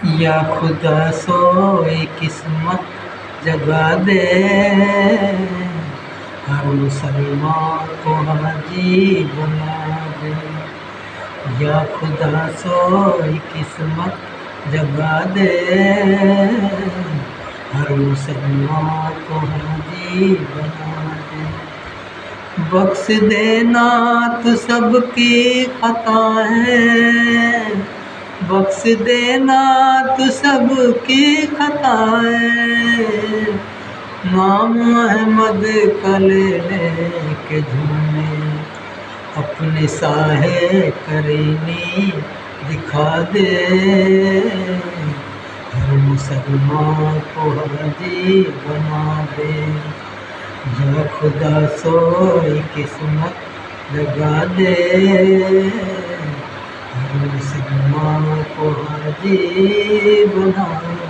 या खुदा सोई किस्मत जगा दे, हर मुसलमान को हाजी बना दे। या खुदा सोई किस्मत जगा दे, हर मुसलमान को हाजी बना दे। बख्श देना तो सबकी खता है, बख्श देना तो सबकी खता है। नाम अहमद का ले के झूमे, अपने साहे करीनी दिखा दे, हर मुसलमान को हाजी बना दे। या खुदा सोई किस्मत जगा दे, हर मुसलमान को हाजी बना दे।